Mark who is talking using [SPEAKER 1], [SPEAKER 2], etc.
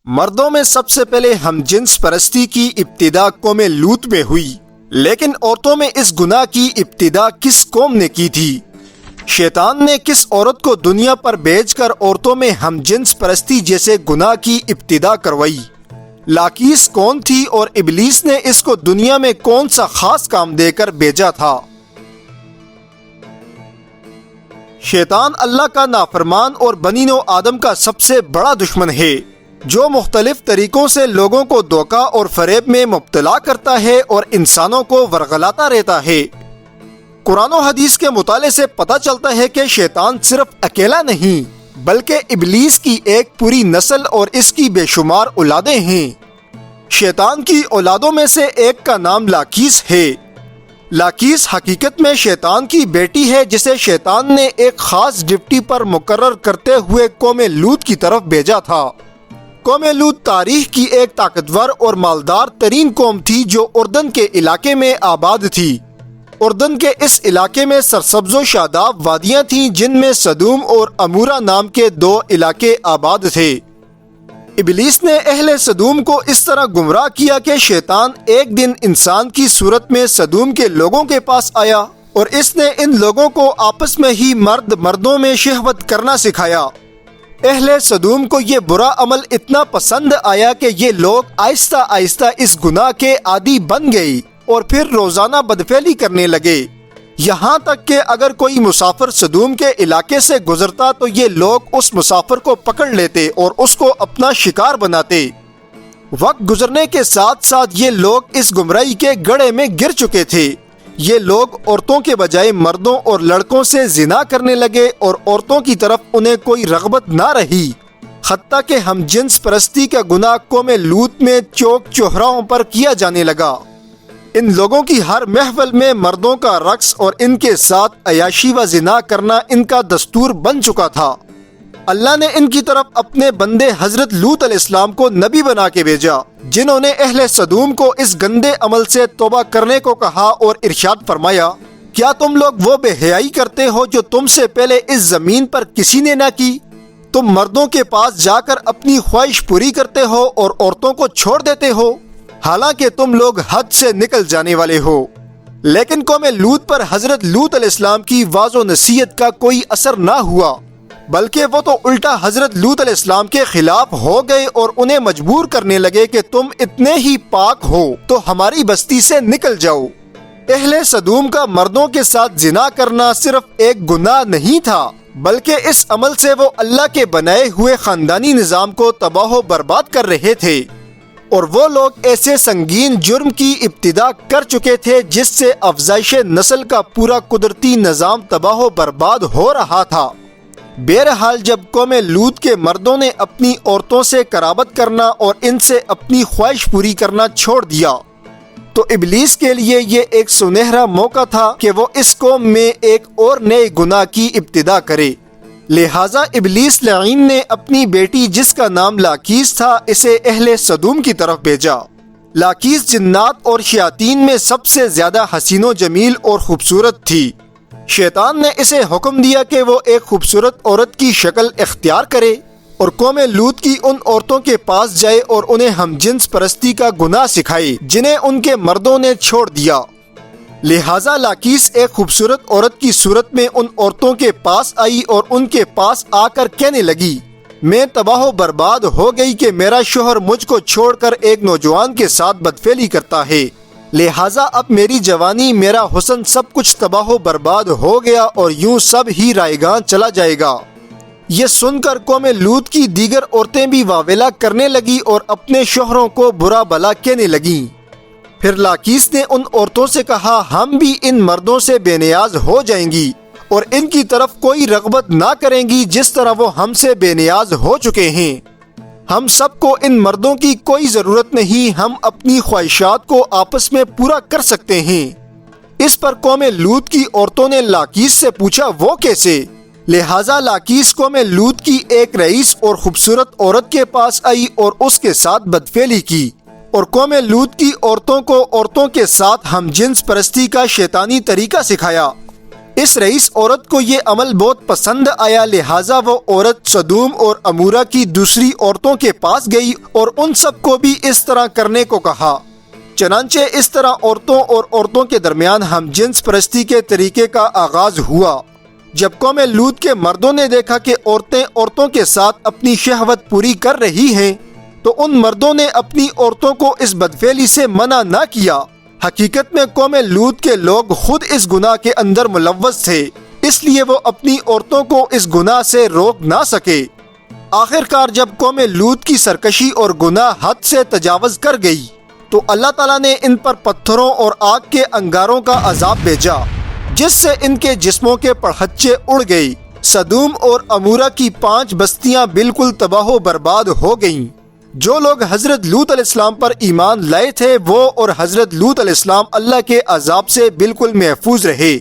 [SPEAKER 1] مردوں میں سب سے پہلے ہم جنس پرستی کی ابتدا قوم لوط میں ہوئی، لیکن عورتوں میں اس گناہ کی ابتدا کس قوم نے کی تھی؟ شیطان نے کس عورت کو دنیا پر بھیج کر عورتوں میں ہم جنس پرستی جیسے گناہ کی ابتدا کروائی؟ لاکیس کون تھی اور ابلیس نے اس کو دنیا میں کون سا خاص کام دے کر بھیجا تھا؟ شیطان اللہ کا نافرمان اور بنی نوع آدم کا سب سے بڑا دشمن ہے، جو مختلف طریقوں سے لوگوں کو دھوکہ اور فریب میں مبتلا کرتا ہے اور انسانوں کو ورغلاتا رہتا ہے۔ قرآن و حدیث کے مطالعے سے پتہ چلتا ہے کہ شیطان صرف اکیلا نہیں بلکہ ابلیس کی ایک پوری نسل اور اس کی بے شمار اولادیں ہیں۔ شیطان کی اولادوں میں سے ایک کا نام لاکیس ہے۔ لاکیس حقیقت میں شیطان کی بیٹی ہے، جسے شیطان نے ایک خاص ڈیوٹی پر مقرر کرتے ہوئے قوم لوط کی طرف بھیجا تھا۔ قوم لوط تاریخ کی ایک طاقتور اور مالدار ترین قوم تھی جو اردن کے علاقے میں آباد تھی۔ اردن کے اس علاقے میں سرسبز و شاداب وادیاں تھیں، جن میں سدوم اور امورا نام کے 2 علاقے آباد تھے۔ ابلیس نے اہل سدوم کو اس طرح گمراہ کیا کہ شیطان ایک دن انسان کی صورت میں سدوم کے لوگوں کے پاس آیا اور اس نے ان لوگوں کو آپس میں ہی مردوں میں شہوت کرنا سکھایا۔ اہل سدوم کو یہ برا عمل اتنا پسند آیا کہ یہ لوگ آہستہ آہستہ اس گناہ کے عادی بن گئی اور پھر روزانہ بدفعلی کرنے لگے، یہاں تک کہ اگر کوئی مسافر سدوم کے علاقے سے گزرتا تو یہ لوگ اس مسافر کو پکڑ لیتے اور اس کو اپنا شکار بناتے۔ وقت گزرنے کے ساتھ ساتھ یہ لوگ اس گمراہی کے گڑھے میں گر چکے تھے۔ یہ لوگ عورتوں کے بجائے مردوں اور لڑکوں سے زنا کرنے لگے اور عورتوں کی طرف انہیں کوئی رغبت نہ رہی، حتیٰ کہ ہم جنس پرستی کا گناہ قوم لوط میں چوک چوراہوں پر کیا جانے لگا۔ ان لوگوں کی ہر محفل میں مردوں کا رقص اور ان کے ساتھ عیاشی و زنا کرنا ان کا دستور بن چکا تھا۔ اللہ نے ان کی طرف اپنے بندے حضرت لوط علیہ السلام کو نبی بنا کے بھیجا، جنہوں نے اہل سدوم کو اس گندے عمل سے توبہ کرنے کو کہا اور ارشاد فرمایا، کیا تم لوگ وہ بے حیائی کرتے ہو جو تم سے پہلے اس زمین پر کسی نے نہ کی؟ تم مردوں کے پاس جا کر اپنی خواہش پوری کرتے ہو اور عورتوں کو چھوڑ دیتے ہو، حالانکہ تم لوگ حد سے نکل جانے والے ہو۔ لیکن قوم لوط پر حضرت لوط علیہ السلام کی واعظ و نصیحت کا کوئی اثر نہ ہوا، بلکہ وہ تو الٹا حضرت لوط علیہ السلام کے خلاف ہو گئے اور انہیں مجبور کرنے لگے کہ تم اتنے ہی پاک ہو تو ہماری بستی سے نکل جاؤ۔ اہل سدوم کا مردوں کے ساتھ زنا کرنا صرف ایک گناہ نہیں تھا، بلکہ اس عمل سے وہ اللہ کے بنائے ہوئے خاندانی نظام کو تباہ و برباد کر رہے تھے، اور وہ لوگ ایسے سنگین جرم کی ابتدا کر چکے تھے جس سے افزائش نسل کا پورا قدرتی نظام تباہ و برباد ہو رہا تھا۔ بہرحال جب قوم لوط کے مردوں نے اپنی عورتوں سے قرابت کرنا اور ان سے اپنی خواہش پوری کرنا چھوڑ دیا تو ابلیس کے لیے یہ ایک سنہرا موقع تھا کہ وہ اس قوم میں ایک اور نئے گناہ کی ابتدا کرے۔ لہٰذا ابلیس لعین نے اپنی بیٹی جس کا نام لاکیس تھا اسے اہل سدوم کی طرف بھیجا۔ لاکیس جنات اور شیاطین میں سب سے زیادہ حسین و جمیل اور خوبصورت تھی۔ شیطان نے اسے حکم دیا کہ وہ ایک خوبصورت عورت کی شکل اختیار کرے اور قوم لوط کی ان عورتوں کے پاس جائے اور انہیں ہم جنس پرستی کا گناہ سکھائے جنہیں ان کے مردوں نے چھوڑ دیا۔ لہٰذا لاکیس ایک خوبصورت عورت کی صورت میں ان عورتوں کے پاس آئی اور ان کے پاس آ کر کہنے لگی، میں تباہ و برباد ہو گئی کہ میرا شوہر مجھ کو چھوڑ کر ایک نوجوان کے ساتھ بدفعلی کرتا ہے، لہٰذا اب میری جوانی، میرا حسن سب کچھ تباہ و برباد ہو گیا اور یوں سب ہی رائیگاں چلا جائے گا۔ یہ سن کر قوم لوط کی دیگر عورتیں بھی واویلا کرنے لگی اور اپنے شوہروں کو برا بھلا کہنے لگیں۔ پھر لاکیس نے ان عورتوں سے کہا، ہم بھی ان مردوں سے بے نیاز ہو جائیں گی اور ان کی طرف کوئی رغبت نہ کریں گی جس طرح وہ ہم سے بے نیاز ہو چکے ہیں۔ ہم سب کو ان مردوں کی کوئی ضرورت نہیں، ہم اپنی خواہشات کو آپس میں پورا کر سکتے ہیں۔ اس پر قوم لوط کی عورتوں نے لاکیس سے پوچھا، وہ کیسے؟ لہٰذا لاکیس قوم لوط کی ایک رئیس اور خوبصورت عورت کے پاس آئی اور اس کے ساتھ بدفعلی کی، اور قوم لوط کی عورتوں کو عورتوں کے ساتھ ہم جنس پرستی کا شیطانی طریقہ سکھایا۔ اس رئیس عورت کو یہ عمل بہت پسند آیا، لہٰذا وہ عورت سدوم اور امورہ کی دوسری عورتوں کے پاس گئی اور ان سب کو بھی اس طرح کرنے کو کہا۔ چنانچہ اس طرح عورتوں اور عورتوں کے درمیان ہم جنس پرستی کے طریقے کا آغاز ہوا۔ جب قوم لوط کے مردوں نے دیکھا کہ عورتیں عورتوں کے ساتھ اپنی شہوت پوری کر رہی ہیں تو ان مردوں نے اپنی عورتوں کو اس بدفعلی سے منع نہ کیا۔ حقیقت میں قوم لوط کے لوگ خود اس گناہ کے اندر ملوث تھے، اس لیے وہ اپنی عورتوں کو اس گناہ سے روک نہ سکے۔ آخر کار جب قوم لوط کی سرکشی اور گناہ حد سے تجاوز کر گئی تو اللہ تعالیٰ نے ان پر پتھروں اور آگ کے انگاروں کا عذاب بھیجا، جس سے ان کے جسموں کے پڑھچے اڑ گئی۔ سدوم اور امورہ کی 5 بستیاں بالکل تباہ و برباد ہو گئیں۔ جو لوگ حضرت لوط علیہ السلام پر ایمان لائے تھے وہ اور حضرت لوط علیہ السلام اللہ کے عذاب سے بالکل محفوظ رہے۔